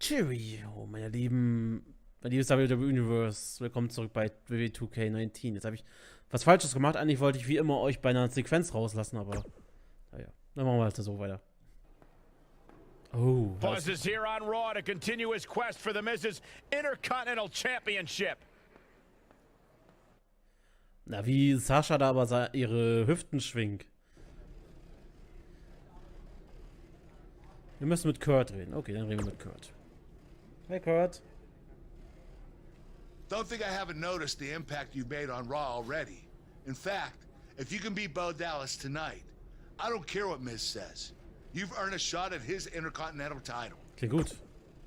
Cheerio, meine Lieben, mein liebes WWE Universe, willkommen zurück bei WWE2k19. Jetzt habe ich was Falsches gemacht. Eigentlich wollte ich wie immer euch bei einer Sequenz rauslassen, aber naja, dann machen wir halt so weiter. Oh, Buzz is here on Raw to continue his quest for the Miz's Intercontinental Championship. Na, wie Sascha da aber ihre Hüften schwingt. Wir müssen mit Kurt reden. Okay, dann reden wir mit Kurt. Hey, Kurt. Don't think I haven't noticed the impact you've made on Raw already. In fact, if you can beat Bo Dallas tonight, I don't care what Miz says. You've earned a shot at his Intercontinental title. Okay, gut.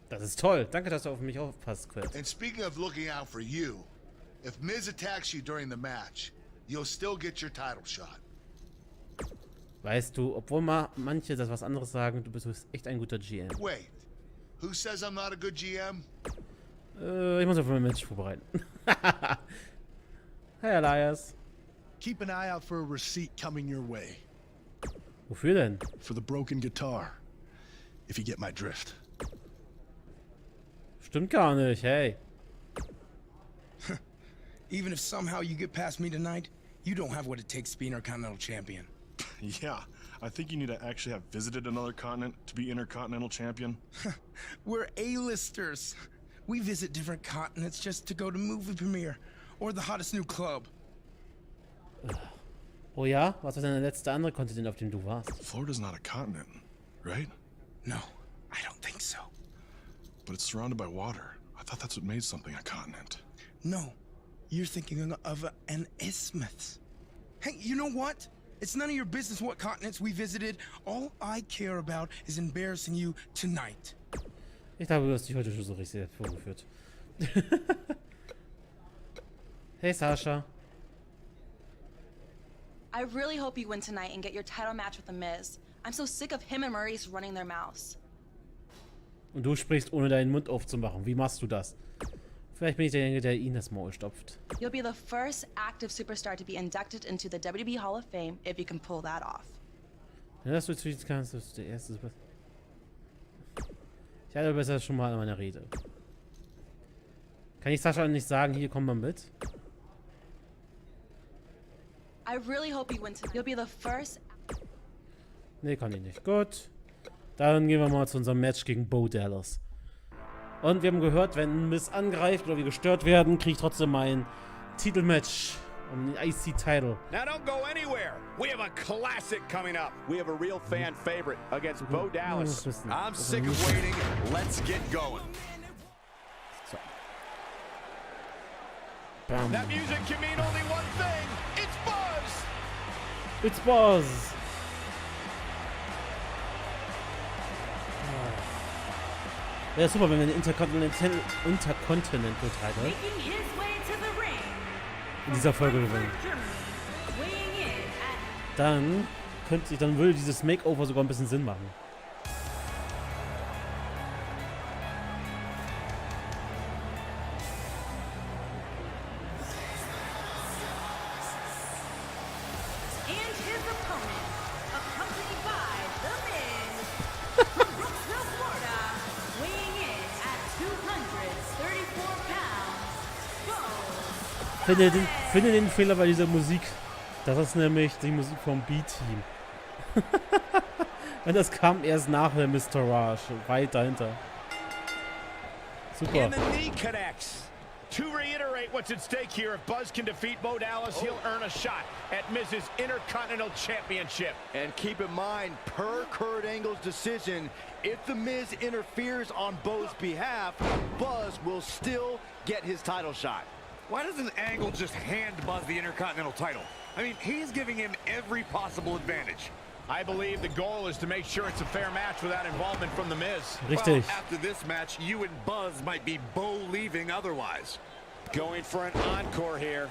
Das ist toll. Danke, dass du auf mich aufpasst, Kurt. And speaking of looking out for you, if Miz attacks you during the match, you'll still get your title shot. Weißt du, obwohl manche das was anderes sagen, du bist echt ein guter GM. Wait, who says I'm not a good GM? Ich muss auf mein Match vorbereiten. Hey, Elias. Keep an eye out for a receipt coming your way. Wofür denn? For the broken guitar. If you get my drift. Stimmt gar nicht, hey. Even if somehow you get past me tonight, you don't have what it takes to be Intercontinental Champion. Yeah, I think you need to actually have visited another continent to be Intercontinental Champion. We're A-listers. We visit different continents just to go to movie premiere or the hottest new club. Oh ja? Was war denn der letzte andere Kontinent, auf dem du warst? Florida's not a continent, right? No, I don't think so. But it's surrounded by water. I thought that's what made something a continent. No, you're thinking of an isthmus. Hey, you know what? It's none of your business what continents we visited. All I care about is embarrassing you tonight. Ich glaube, du hast dich heute schon so richtig vorgeführt. Hey, Sascha. I really hope you win tonight and get your title match with The Miz. I'm so sick of him and Maurice running their mouths. Und du sprichst, ohne deinen Mund aufzumachen. Wie machst du das? Vielleicht bin ich derjenige, der ihn das Maul stopft. You'll be the first active superstar to be inducted into the WWE Hall of Fame if you can pull that off. Ja, dass du jetzt kannst, das ist der erste. Ich hatte besser schon mal an meiner Rede. Kann ich Sascha nicht sagen, hier komm mal mit? I really hope you win tonight. You'll be the first. Nee, kann ich nicht. Gut. Dann gehen wir mal zu unserem Match gegen Bo Dallas. Und wir haben gehört, wenn Miz angreift oder wir gestört werden, kriege ich trotzdem mein Titelmatch um den IC-Title. Now don't go anywhere. We have a classic coming up. We have a real fan favorite against Bo Dallas. I'm sick of waiting. Let's get going. So. Bam. That music can mean only one thing. It's Buzz. It's Buzz. Ja, super, wenn wir den Intercontinental Title in dieser Folge gewinnen. Dann würde dieses Makeover sogar ein bisschen Sinn machen. Finde den Fehler bei dieser Musik. Das ist nämlich die Musik vom B-Team. Und das kam erst nach der Mr. Raj, weit dahinter. Super. And the knee connects. To reiterate what's at stake here, if Buzz can defeat Bo Dallas, he'll earn a shot at Miz's Intercontinental Championship. And keep in mind, per Kurt Angle's decision, if the Miz interferes on Bo's behalf, Buzz will still get his title shot. Why doesn't Angle just hand Buzz the Intercontinental title? I mean, he's giving him every possible advantage. I believe the goal is to make sure it's a fair match without involvement from The Miz. Richtig. Well, after this match, you and Buzz might be Bo leaving otherwise. Going for an encore here.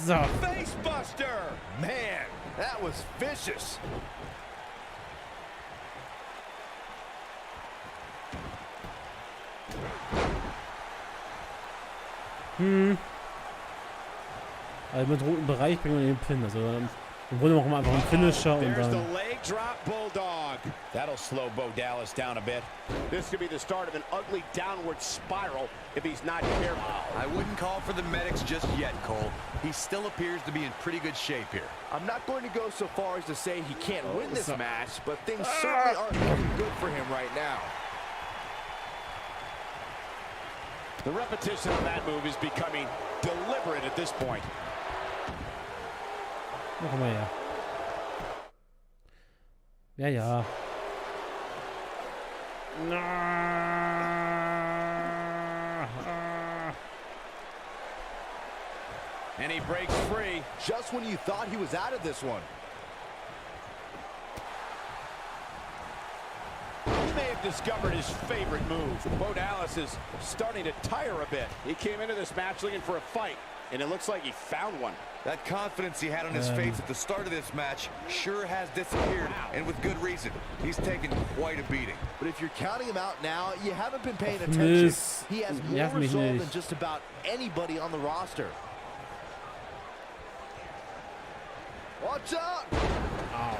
So. Facebuster! Man, that was vicious. Also mit rotem Bereich bringen wir den Pin. Also Im Grunde machen wir einfach einen Finisher und There's the dann... leg drop bulldog. That'll slow Bo Dallas down a bit. This could be the start of an ugly downward spiral if he's not careful. I wouldn't call for the medics just yet, Cole. He still appears to be in pretty good shape here. I'm not going to go so far as to say he can't win this match, but things certainly aren't looking good for him right now. The repetition on that move is becoming deliberate at this point. Machen wir ja. Ja, ja. And he breaks free. Just when you thought he was out of this one. He may have discovered his favorite move. Bo Dallas is starting to tire a bit. He came into this match looking for a fight, and it looks like he found one. That confidence he had on his face at the start of this match sure has disappeared, and with good reason. He's taken quite a beating. But if you're counting him out now, you haven't been paying attention. Mist. He has Nerv more mich resolve nicht. than just about anybody on the roster. Watch out! Ow.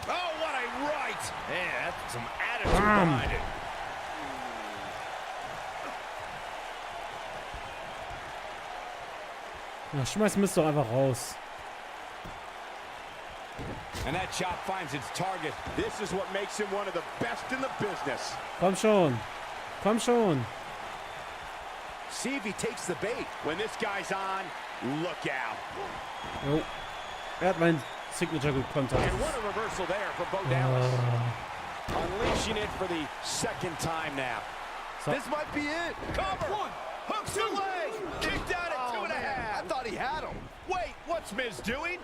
Oh, what a right! Yeah, that's some attitude Bam. behind it. Ja, schmeiß Mist doch einfach raus. And that chop finds its target. This is what makes him one of the best in the business. Komm schon. Komm schon. See if he takes the bait. When this guy's on, look out. Jo. Hat mein Signature gekontert. And what a reversal there for Bo Dallas. Unleashing it for the second time now. So. This might be it. Cover! One, hooks the leg! Kicked out at 2.5. I thought he had him. Wait, what's Miz doing?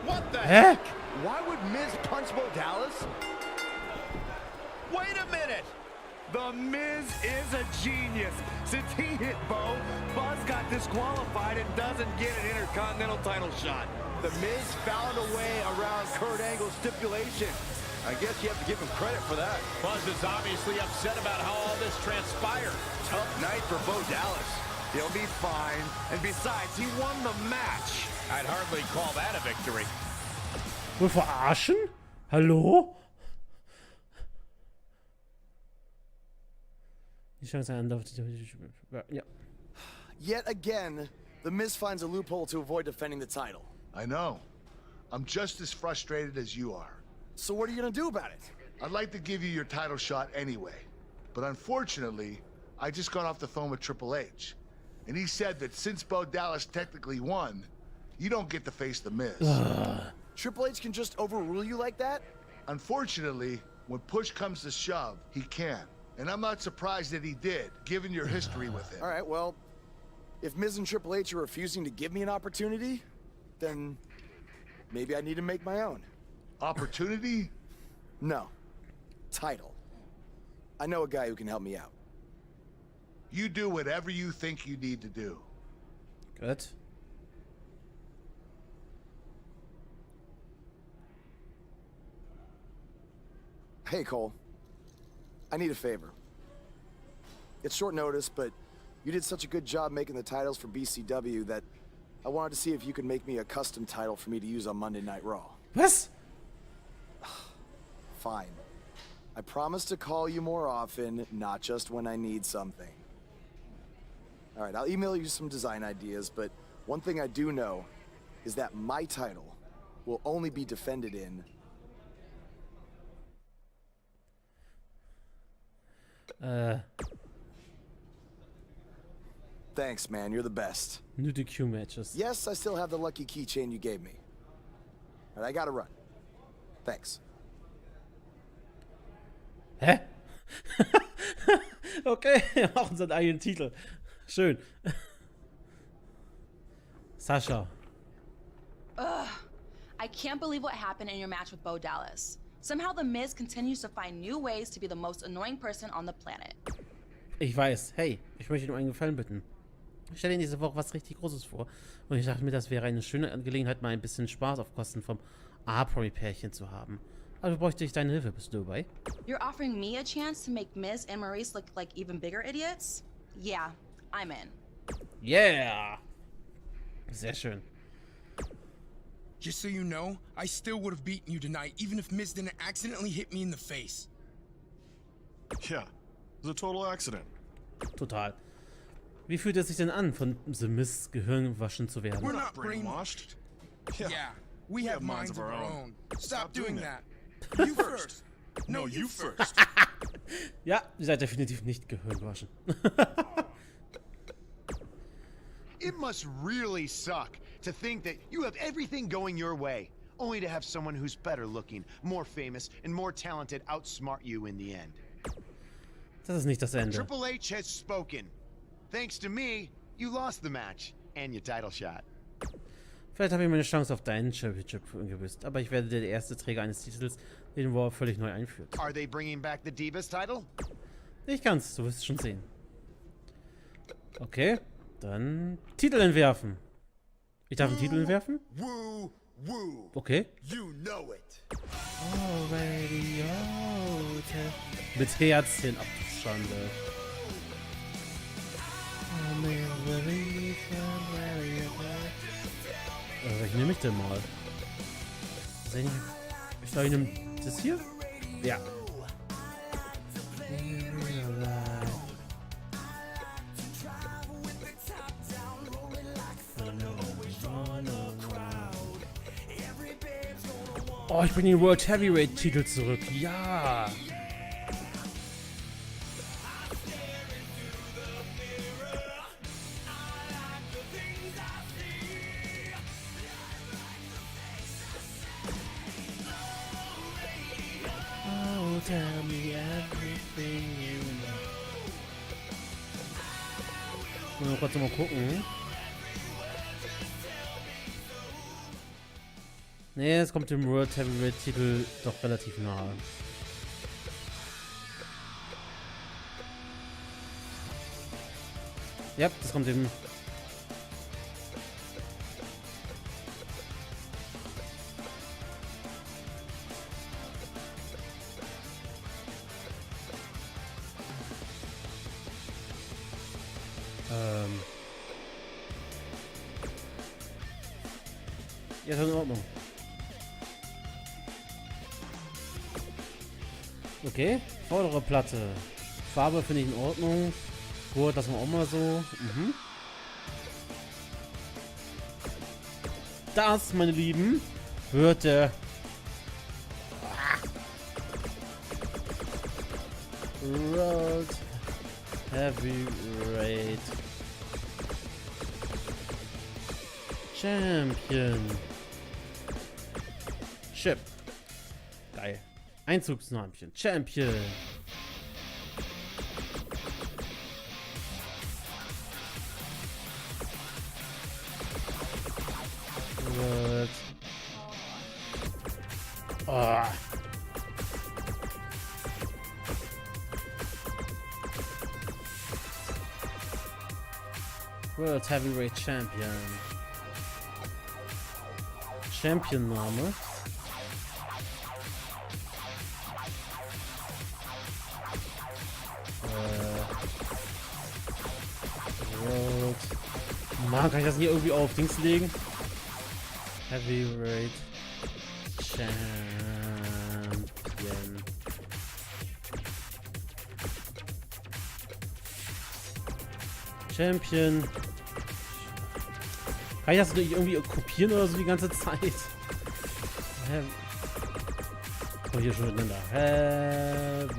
What the Hä? Why would Miz punch Bo Dallas? Wait a minute! The Miz is a genius. Since he hit Bo, Buzz got disqualified and doesn't get an Intercontinental title shot. The Miz found a way around Kurt Angle's stipulation. I guess you have to give him credit for that. Buzz is obviously upset about how all this transpired. Tough night for Bo Dallas. He'll be fine. And besides, he won the match. I'd hardly call that a victory. Wohl verarschen? Hallo? Die Chance ja. Yet again, The Miz finds a loophole to avoid defending the title. I know. I'm just as frustrated as you are. So what are you gonna do about it? I'd like to give you your title shot anyway. But unfortunately, I just got off the phone with Triple H. And he said that since Bo Dallas technically won, you don't get to face The Miz. Triple H can just overrule you like that? Unfortunately, when push comes to shove, he can. And I'm not surprised that he did, given your history with him. All right, well, if Miz and Triple H are refusing to give me an opportunity, then maybe I need to make my own. Opportunity? No. Title. I know a guy who can help me out. You do whatever you think you need to do. Good. Hey, Cole. I need a favor. It's short notice, but you did such a good job making the titles for BCW that I wanted to see if you could make me a custom title for me to use on Monday Night Raw. Was? Fine. I promise to call you more often, not just when I need something. All right, I'll email you some design ideas, but one thing I do know is that my title will only be defended in... Thanks, man. You're the best. Nur die Q-Matches. Yes, I still have the lucky keychain you gave me. All right, I gotta run. Thanks. Hä? Okay, auch unseren eigenen Titel. Schön. Sascha. Ugh. I can't believe what happened in your match with Bo Dallas. Somehow The Miz continues to find new ways to be the most annoying person on the planet. Ich weiß. Hey, ich möchte dir um einen Gefallen bitten. Ich stelle Ihnen diese Woche was richtig Großes vor. Und ich dachte mir, das wäre eine schöne Gelegenheit, mal ein bisschen Spaß auf Kosten vom A-Promi-Pärchen zu haben. Also bräuchte ich deine Hilfe. Bist du dabei? You're offering me a chance to make Miz and Maurice look like even bigger idiots? Yeah, I'm in. Yeah! Sehr schön. Just so you know, I still would have beaten you tonight, even if Miz didn't accidentally hit me in the face. Yeah, it was a total accident. Total. Wie fühlt es sich denn an, von The Miz Gehirn waschen zu werden? We're not brainwashed. Yeah, we have minds of our own. Stop doing that. You first. No, you first. Ja, ihr seid definitiv nicht gehirnwaschen. It must really suck to think that you have everything going your way, only to have someone who's better looking, more famous, and more talented outsmart you in the end. Das ist nicht das Ende. Triple H has spoken. Thanks to me, you lost the match and your title shot. Vielleicht habe ich meine Chance auf deinen Championship gewusst, aber ich werde der erste Träger eines Titels, den War völlig neu einführt. Are they bringing back the Divas title? Ich kann's, du wirst es schon sehen. Okay, dann Titel entwerfen. Ich darf einen Titel entwerfen? Woo, woo. Okay. You know it. Already mit Herzchen, ach du Schande. Welchen nehme ich denn mal? Ich glaube, ich nehme das hier? Ja. Oh, ich bringe den World Heavyweight Titel zurück. Ja. Tell me everything you know. Mal kurz mal gucken. Nee, es kommt dem World Heavyweight Titel doch relativ nahe. Ja, das kommt dem. Ja, ist in Ordnung. Okay, vordere Platte. Farbe finde ich in Ordnung. Gut, das war auch mal so. Das, meine Lieben, wird der World Heavyweight Champion. Chip. Geil. Einzugsnamchen. Champion. What? Oh. World Heavyweight Champion. Champion-Name. World. Mann, kann ich das hier irgendwie auf Dings legen? Heavyweight Champion. Champion. Kann ich das nicht irgendwie kopieren oder so die ganze Zeit? Oh, hier schon miteinander. Heavyweight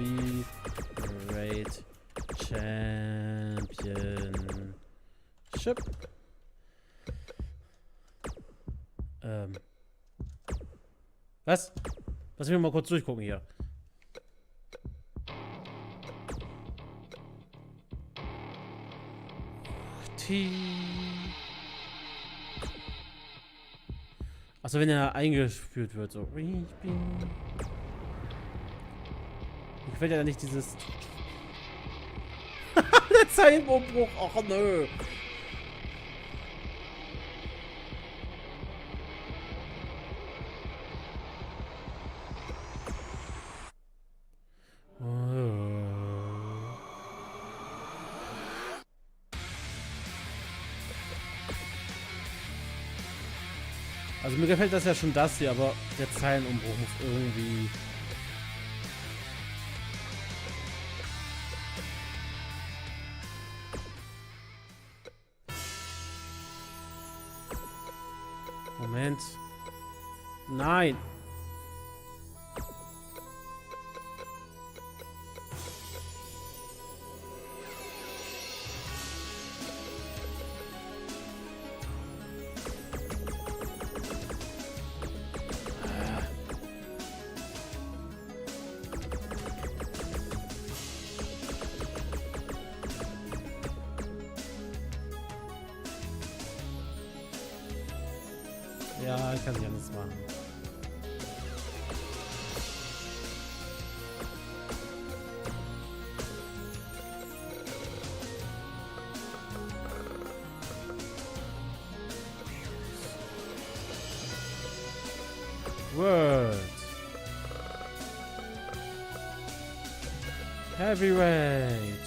Championship. Was? Lass mich mal kurz durchgucken hier. Achso, wenn er eingeführt wird, so. Ich will ja nicht dieses. Der Zeilenumbruch, ach nö. Also mir gefällt das ja schon das hier, aber der Zeilenumbruch muss irgendwie... Moment. Nein. Ja, ich kann nicht alles machen. Word. Heavyweight.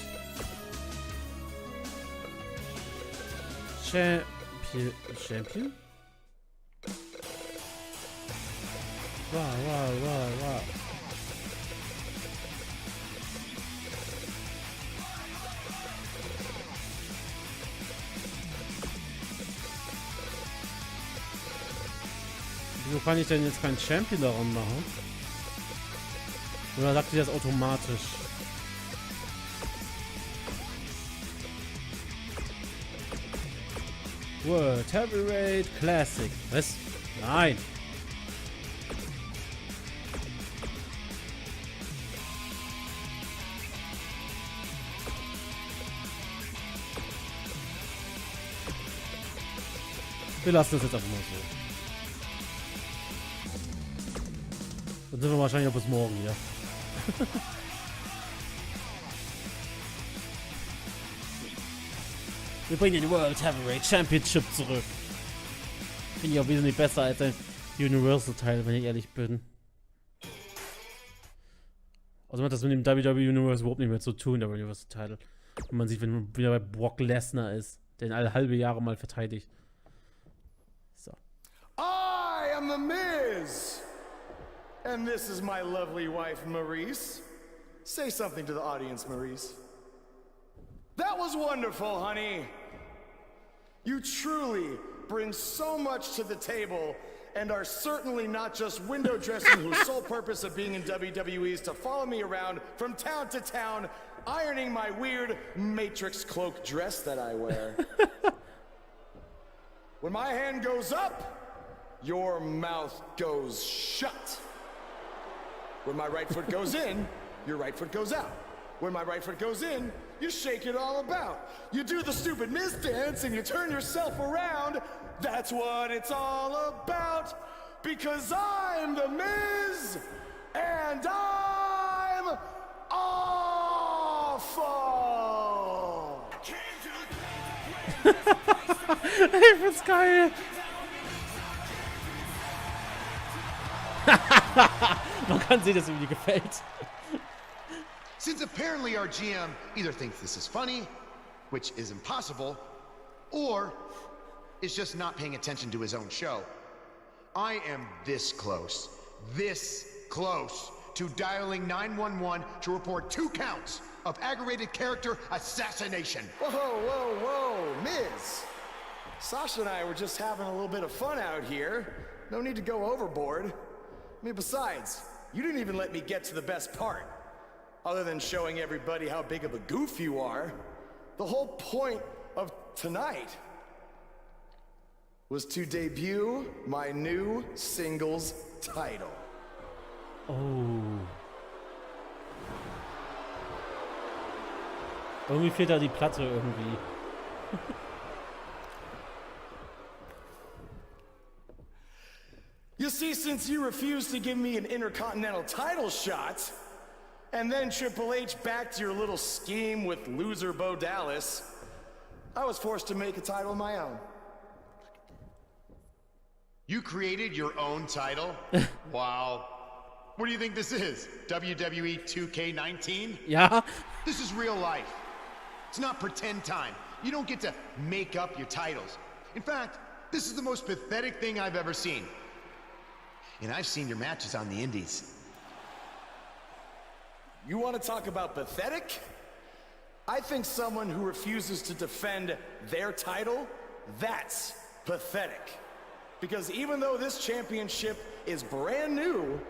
Champion? Wow. Wieso kann ich denn jetzt keinen Champion daran machen? Oder sagt sie das automatisch? World Heavyweight Classic. Was? Nein. Wir lassen das jetzt einfach mal so. Dann sind wir wahrscheinlich auch bis morgen hier. Wir bringen den World Heavyweight Championship zurück. Finde ich auch wesentlich besser als ein Universal-Teil, wenn ich ehrlich bin. Also hat das mit dem WWE Universe überhaupt nicht mehr zu tun, der Universal-Teil. Und man sieht, wenn man wieder bei Brock Lesnar ist, der ihn alle halbe Jahre mal verteidigt. I am the Miz! And this is my lovely wife, Maurice. Say something to the audience, Maurice. That was wonderful, honey. You truly bring so much to the table and are certainly not just window dressing whose sole purpose of being in WWE is to follow me around from town to town, ironing my weird Matrix cloak dress that I wear. When my hand goes up, your mouth goes shut. When my right foot goes in, your right foot goes out. When my right foot goes in, you shake it all about. You do the stupid Miz dance and you turn yourself around. That's what it's all about. Because I'm the Miz and I'm awful. Ich find's geil. Man kann sehen, dass ihm die gefällt. Since apparently our GM either thinks this is funny, which is impossible, or is just not paying attention to his own show, I am this close to dialing 911 to report 2 counts of aggravated character assassination. Whoa, Miz. Sasha and I were just having a little bit of fun out here. No need to go overboard. I mean, besides, you didn't even let me get to the best part. Other than showing everybody how big of a goof you are, the whole point of tonight was to debut my new singles title. Oh. Irgendwie fehlt da die Platte irgendwie. You see, since you refused to give me an Intercontinental title shot, and then Triple H backed your little scheme with loser Bo Dallas, I was forced to make a title of my own. You created your own title? Wow. What do you think this is? WWE 2k19? Ja. This is real life. It's not pretend time. You don't get to make up your titles. In fact, This is the most pathetic thing I've ever seen. And I've seen your matches on the indies. You want to talk about pathetic? I think someone who refuses to defend their title, that's pathetic. Because even though this championship is brand new,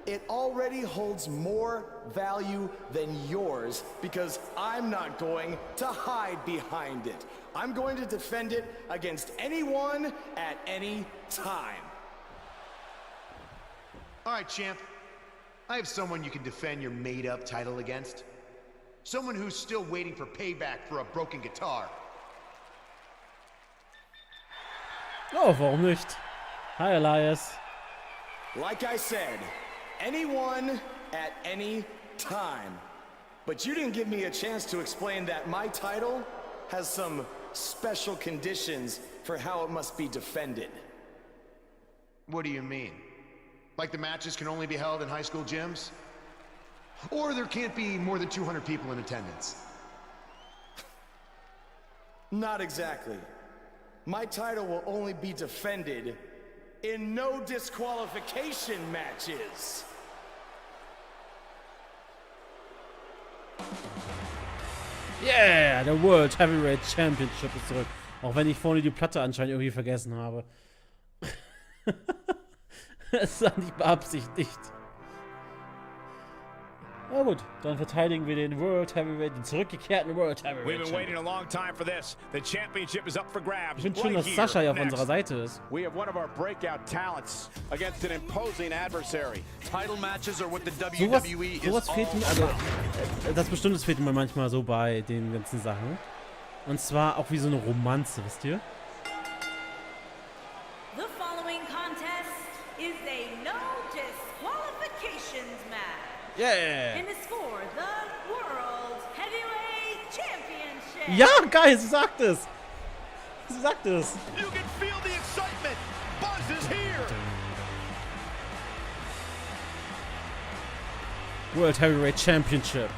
it already holds more value than yours because I'm not going to hide behind it. I'm going to defend it against anyone at any time. All right, champ. I have someone you can defend your made-up title against. Someone who's still waiting for payback for a broken guitar. Oh, warum nicht? Hi, Elias. Like I said, anyone at any time. But you didn't give me a chance to explain that my title has some special conditions for how it must be defended. What do you mean? Like the matches can only be held in high school gyms? Or there can't be more than 200 people in attendance? Not exactly. My title will only be defended in no disqualification matches. Yeah, der World Heavyweight Championship ist zurück. Auch wenn ich vorne die Platte anscheinend irgendwie vergessen habe. Das war nicht beabsichtigt. Na gut, dann verteidigen wir den World Heavyweight, den zurückgekehrten World Heavyweight. We've been waiting a long time for this. The championship is up for grabs. Ich finde schön, dass Sascha ja auf unserer Seite ist. We have one of our breakout talents against an imposing adversary. Title matches are what the WWE Sowas fehlt mir, also das bestimmt, das fehlt mir manchmal so bei den ganzen Sachen. Und zwar auch wie so eine Romanze, wisst ihr? The following contest is a no disqualifications match. Yeah! And it's for the World Heavyweight Championship. Ja, geil, sie sagt es! Sie sagt es! You can feel the excitement! Buzz is here! World Heavyweight Championship.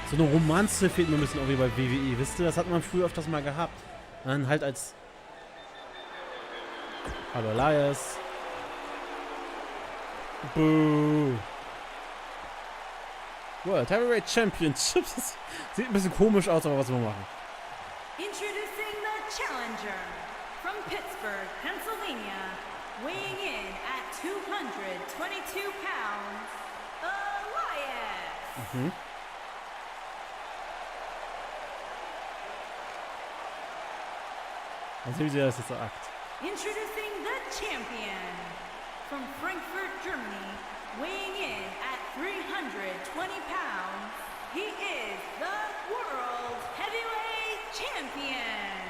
So eine Romanze fehlt mir ein bisschen auch wie bei WWE, wisst ihr? Das hat man früher öfters mal gehabt. Und dann halt als... Hallo Elias. Boo. World Heavyweight Championship. Sieht ein bisschen komisch aus, aber was wir machen. Introducing the challenger from Pittsburgh, Pennsylvania, weighing in at 222 pounds, Elias. Mhm. Also wie sie das jetzt sagt. Introducing the champion from Frankfurt, Germany, weighing in at 320 pounds, he is the World Heavyweight Champion,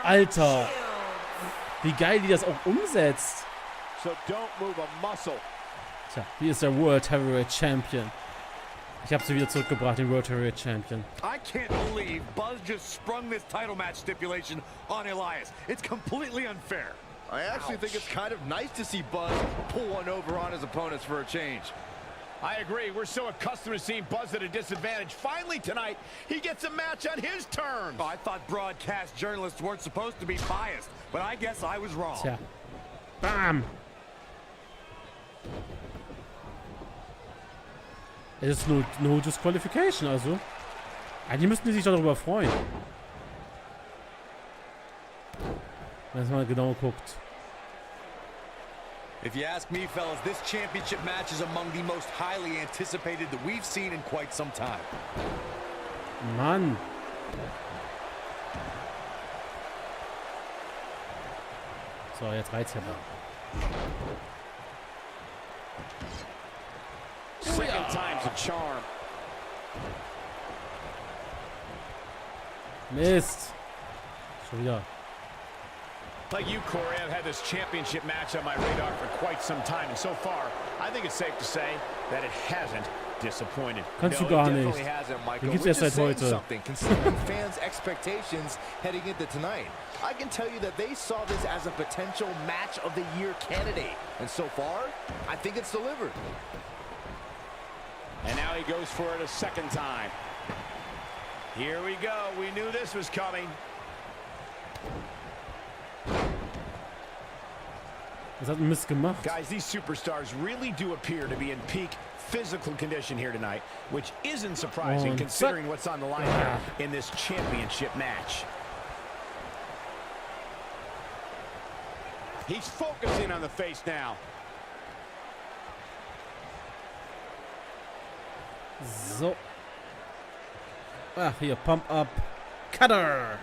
Alter, Adamantios. wie geil die das auch umsetzt. So don't move a muscle. Tja, hier ist der World Heavyweight Champion. Ich habe sie wieder zurückgebracht, den World Heavyweight Champion. I can't believe Buzz just sprung this title match stipulation on Elias. It's completely unfair. I actually think it's kind of nice to see Buzz pull one over on his opponents for a change. I agree. We're so accustomed to seeing Buzz at a disadvantage. Finally tonight, he gets a match on his terms. Oh, I thought broadcast journalists weren't supposed to be biased, but I guess I was wrong. Tja. Bam! Es ist no disqualification, also. Eigentlich müssten die sich darüber freuen. Wenn man mal genau guckt. If you ask me, fellas, this championship match is among the most highly anticipated that we've seen in quite some time. Mann. So, jetzt reizt er mal. Second time's a charm. Mist. Schon wieder. Like you, Corey, I've had this championship match on my radar for quite some time, and so far, I think it's safe to say that it hasn't disappointed. Kannst du No, gar he nicht. definitely hasn't, Michael. Den gibt's Which erst is seit saying heute. something, considering fans' expectations heading into tonight. I can tell you that they saw this as a potential match of the year candidate. And so far, I think it's delivered. And now he goes for it a second time. Here we go. We knew this was coming. Was hat ein Mist gemacht? Guys, these superstars really do appear to be in peak physical condition here tonight, which isn't surprising considering what's on the line here in this championship match. He's focusing on the face now. So. Ach, hier, Pump Up. Cutter.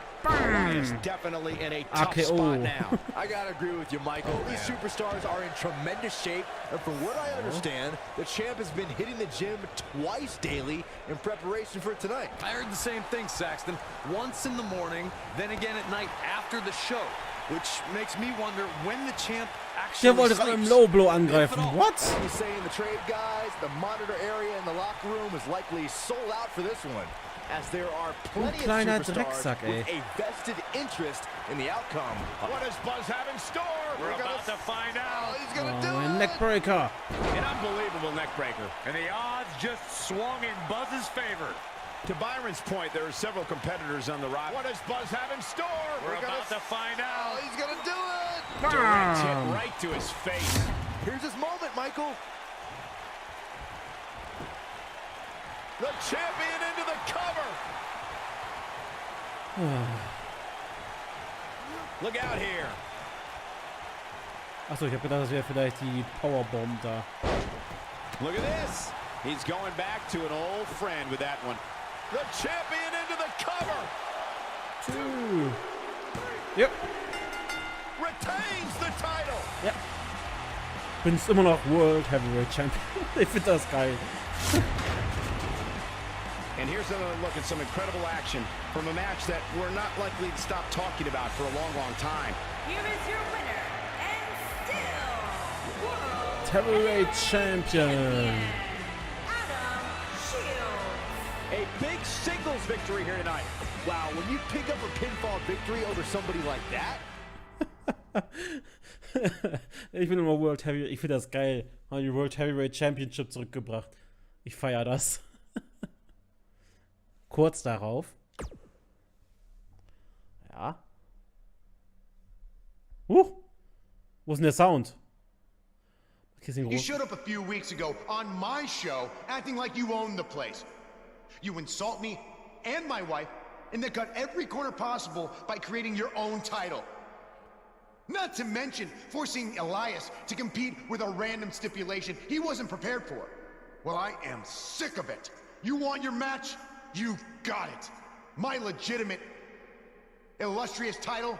He's definitely in a tough AKO. spot now. I gotta agree with you, Michael. These superstars are in tremendous shape, and from what I understand, the champ has been hitting the gym twice daily in preparation for tonight. I heard the same thing, Saxton. Once in the morning, then again at night after the show, which makes me wonder when the champ actually Der wollte gerade im Low Blow angreifen. What? As we say in the trade, guys, the monitor area in the locker room is likely sold out for this one, as there are plenty of kleiner superstars Drecksack, ey. with a vested interest in the outcome. What does Buzz have in store? We're about to find out. He's gonna Oh, do ein it. Neckbreaker. An unbelievable neck breaker. And the odds just swung in Buzz's favor. To Byron's point, there are several competitors on the roster. What does Buzz have in store? We're about to find out. Oh, he's gonna do it. Direct hit right to his face. Here's his moment, Michael. The champion into the cover. Look out here. Achso, ich habe gedacht, das wäre vielleicht die Powerbomb da. Look at this. He's going back to an old friend with that one. The champion into the cover. 2. Yep. Retains the title. Ja. Bin's immer noch World Heavyweight Champion. Ich finde das geil. And here's another look at some incredible action from a match that we're not likely to stop talking about for a long, long time. Here is your winner, and still World Heavyweight Champion. A big singles victory here tonight. Wow, when you pick up a pinfall victory over somebody like that. Ich bin immer World Heavyweight. Ich finde das geil. Haben die World Heavyweight Championship zurückgebracht. Ich feiere das. Kurz darauf. Ja. Wo ist denn der Sound? You showed up a few weeks ago on my show acting like you own the place. You insult me and my wife and then cut every corner possible by creating your own title. Not to mention forcing Elias to compete with a random stipulation he wasn't prepared for. Well, I am sick of it. You want your match? You've got it. My legitimate, illustrious title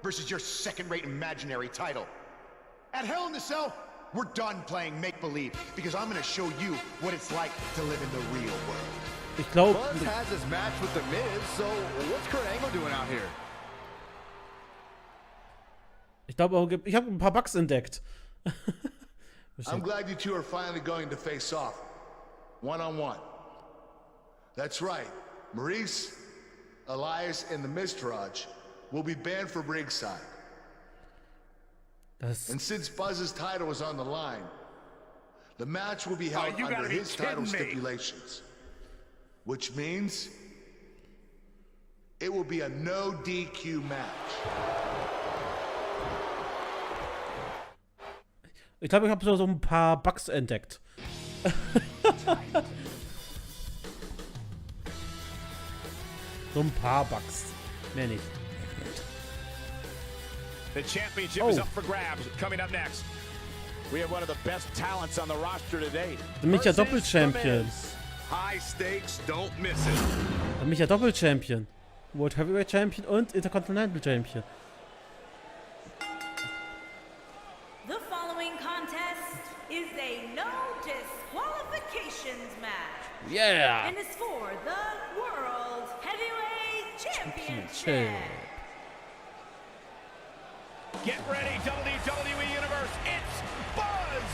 versus your second-rate imaginary title. At Hell in the Cell, we're done playing make-believe because I'm gonna show you what it's like to live in the real world. Ich glaube, Buzz has his match with the Miz, so what's Kurt Angle doing out here? ich habe ein paar Bugs entdeckt. I'm glad you two are finally going to face off. One-on-one. That's right. Maurice, Elias, and the Miztourage will be banned from ringside. And since Buzz's title was on the line, the match will be held under his title stipulations. Which means it will be a no DQ match. Ich glaube, ich habe so ein paar Bugs entdeckt. So ein paar Bugs. Mehr nicht. The championship is up for grabs. Coming up next, we have one of the best talents on the roster today. Micha Doppel-Champion. High stakes, don't miss it. Micha Doppel-Champion. World Heavyweight Champion und Intercontinental Champion. The following contest is a no disqualifications match. Yeah. And it's for the World Heavyweight Championship. Get ready, WWE Universe. It's Buzz.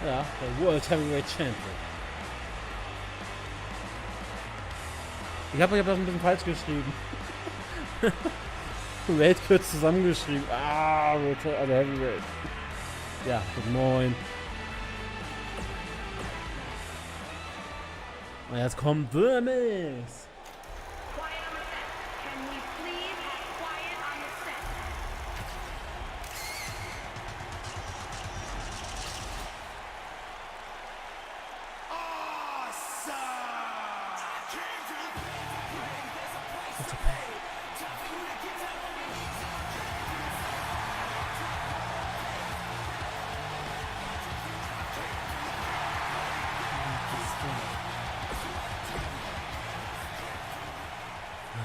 Ja, der World Heavyweight Champion. Ich hab das ein bisschen falsch geschrieben. Weltkurz zusammengeschrieben. Ah, bitte, also Heavyweight. Ja, guten Moin. Und jetzt kommt The Miz.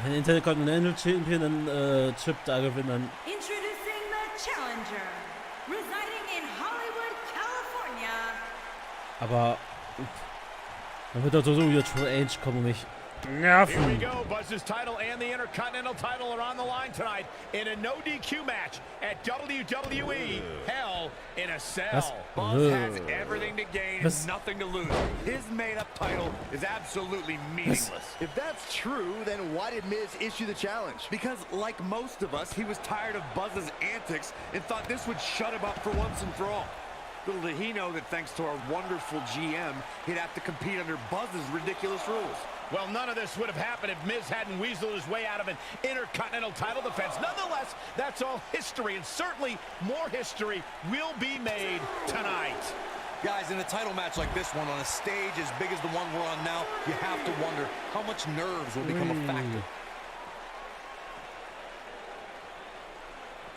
Ein Intercontinental Champion und Chip da gewinnen. Introducing the challenger, residing in Hollywood, California. Aber dann wird doch so wieder Triple H kommen und mich Here we nerven. go. Buzz's title and the Intercontinental title are on the line tonight in a no DQ match at WWE Hell in a Cell. Was? Has everything to gain and nothing to lose. His made-up title is absolutely meaningless. If that's true, then why did Miz issue the challenge? Because, like most of us, he was tired of Buzz's antics and thought this would shut him up for once and for all. Little did he know that thanks to our wonderful GM, he'd have to compete under Buzz's ridiculous rules. Well, none of this would have happened if Miz hadn't weaseled his way out of an Intercontinental title defense. Nonetheless, that's all history, and certainly more history will be made tonight. Guys, in a title match like this one, on a stage as big as the one we're on now, you have to wonder how much nerves will become a factor.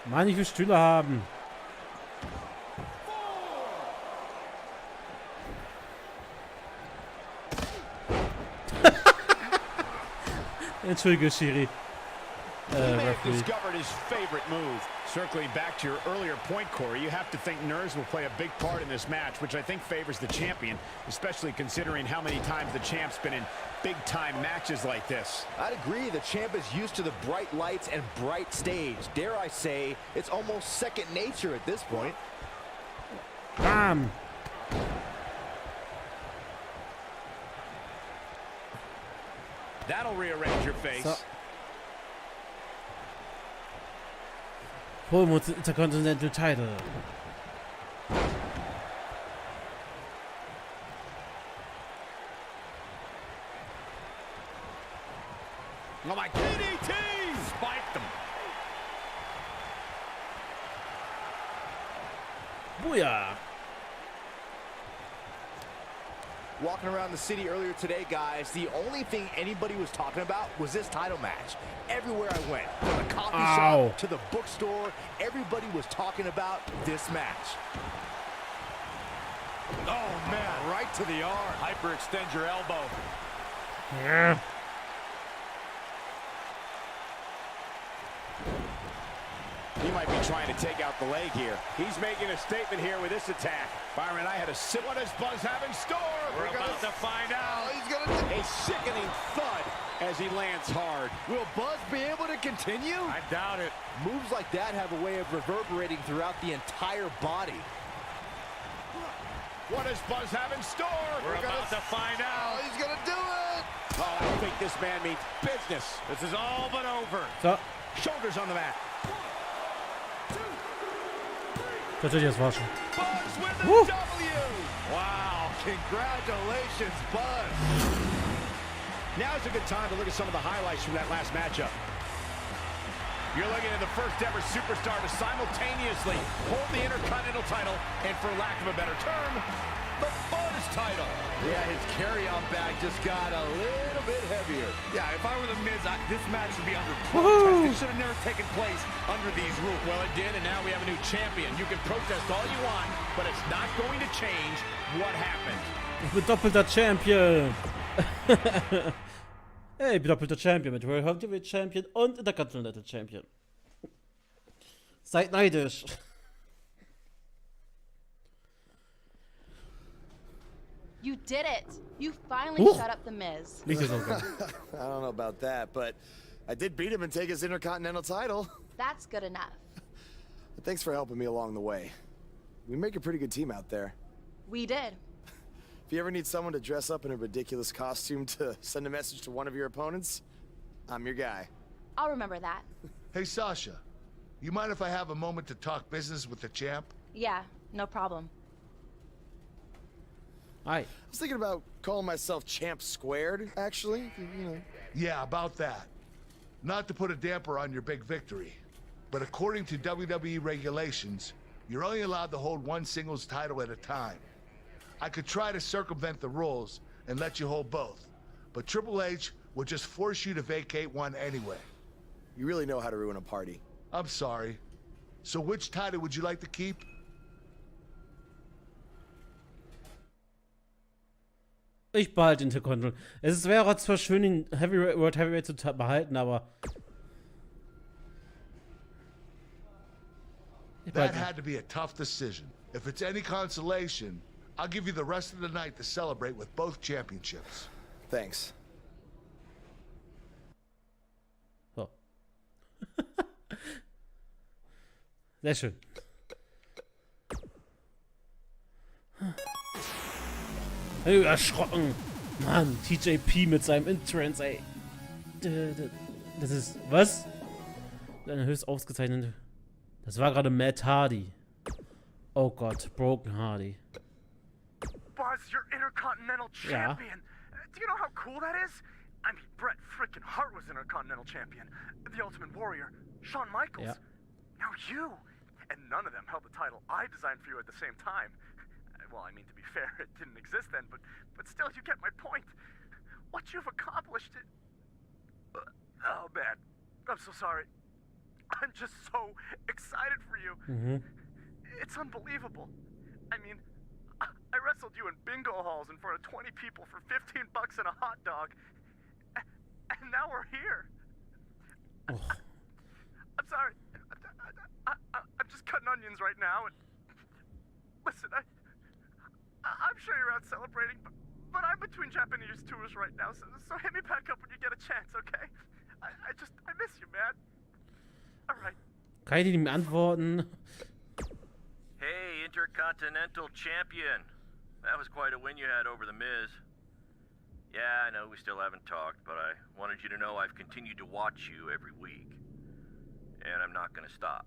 Mann, ich will Stühle haben. Entschuldige, Schiri. He may have discovered his favorite move. Circling back to your earlier point, Corey, you have to think nerves will play a big part in this match, which I think favors the champion, especially considering how many times the champ's been in big-time matches like this. I'd agree. The champ is used to the bright lights and bright stage. Dare I say, it's almost second nature at this point. Bam! That'll rearrange your face. So. Holen wir uns den Intercontinental Title. Oh my DDT! Spiked them. Booyah! Walking around the city earlier today, guys, the only thing anybody was talking about was this title match. Everywhere I went, from the coffee shop to the bookstore, everybody was talking about this match. Oh, man, right to the arm. Hyperextend your elbow. Yeah. He might be trying to take out the leg here. He's making a statement here with this attack. Byron, I had a sip. What does Buzz have in store? We're about to find out. He's gonna A sickening thud as he lands hard. Will Buzz be able to continue? I doubt it. Moves like that have a way of reverberating throughout the entire body. What does Buzz have in store? We're about to find out. He's gonna do it. Oh, I think this man means business. This is all but over. So. Shoulders on the mat. Natürlich, das war schon. Buzz with the W. Wow, congratulations, Buzz. Now's a good time to look at some of the highlights from that last matchup. You're looking at the first ever superstar to simultaneously hold the Intercontinental title and, for lack of a better term, the Buzz title. Yeah, his carry-on bag just got a little bit heavier. Yeah, if I were the Miz, this match would be under protest. It should have never taken place under these rules. Well, it did, and now we have a new champion. You can protest all you want, but it's not going to change what happened. Ich bin doppelter Champion. Hey, ich bin doppelter Champion mit World Heavyweight Champion und Intercontinental Champion. Seid neidisch. You did it. You finally shut up the Miz. I don't know about that, but I did beat him and take his Intercontinental title. That's good enough. Thanks for helping me along the way. We make a pretty good team out there. We did. If you ever need someone to dress up in a ridiculous costume to send a message to one of your opponents, I'm your guy. I'll remember that. Hey, Sasha, you mind if I have a moment to talk business with the champ? Yeah, no problem. Hi. I was thinking about calling myself Champ Squared, actually. You know. Yeah, about that. Not to put a damper on your big victory, but according to WWE regulations, you're only allowed to hold one singles title at a time. I could try to circumvent the rules and let you hold both, but Triple H would just force you to vacate one anyway. You really know how to ruin a party. I'm sorry. So which title would you like to keep? Ich behalte den Intercontinental. Es wäre zwar schön, den World Heavyweight zu behalten, aber... That had to be a tough decision. If it's any consolation, I'll give you the rest of the night to celebrate with both championships. Thanks. So. Sehr schön. Hey, erschrocken. Mann, TJP mit seinem Entrance, ey. Das ist... Was? Eine höchst ausgezeichnete... Das war gerade Matt Hardy. Oh Gott, Broken Hardy. Buzz, you're Intercontinental Champion. Do you know how cool that is? I mean, Bret frickin' Hart was Intercontinental Champion. The Ultimate Warrior, Shawn Michaels. Yeah. Now you. And none of them held the title I designed for you at the same time. Well, I mean, to be fair, it didn't exist then, but still, you get my point. What you've accomplished it... Oh, man. I'm so sorry. I'm just so excited for you. It's unbelievable. I mean, I wrestled you in bingo halls in front of 20 people for $15 and a hot dog. And now we're here. Oh. I'm sorry. I'm just cutting onions right now. And listen, I'm sure you're out celebrating, but I'm between Japanese tours right now, so hit me back up when you get a chance, okay? I miss you, man. All right. Kann ich ihm antworten? Hey, Intercontinental Champion. That was quite a win you had over The Miz. Yeah, I know we still haven't talked, but I wanted you to know I've continued to watch you every week. And I'm not gonna stop.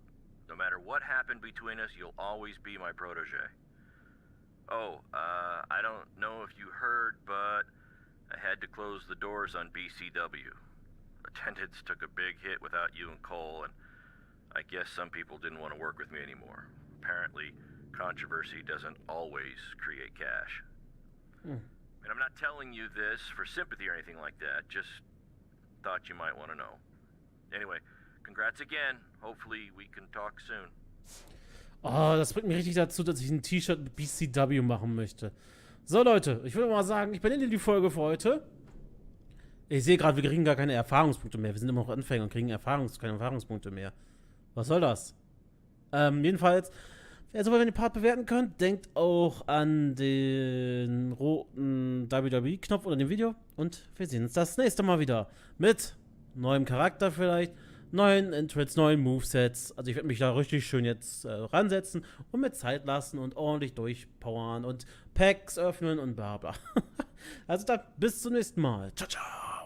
No matter what happened between us, you'll always be my protege. Oh, I don't know if you heard, but I had to close the doors on BCW. Attendance took a big hit without you and Cole, and I guess some people didn't want to work with me anymore. Apparently, controversy doesn't always create cash. And I'm not telling you this for sympathy or anything like that, just thought you might want to know. Anyway, congrats again. Hopefully we can talk soon. Oh, das bringt mich richtig dazu, dass ich ein T-Shirt mit BCW machen möchte. So, Leute, ich würde mal sagen, ich beende die Folge für heute. Ich sehe gerade, wir kriegen gar keine Erfahrungspunkte mehr. Wir sind immer noch Anfänger und kriegen keine Erfahrungspunkte mehr. Was soll das? Jedenfalls, wäre super, wenn ihr den Part bewerten könnt. Denkt auch an den roten WWE-Knopf unter dem Video. Und wir sehen uns das nächste Mal wieder. Mit neuem Charakter vielleicht, neuen Entrants, neuen Movesets. Also ich werde mich da richtig schön jetzt ransetzen und mir Zeit lassen und ordentlich durchpowern und Packs öffnen und bla bla. Also dann bis zum nächsten Mal. Ciao, ciao.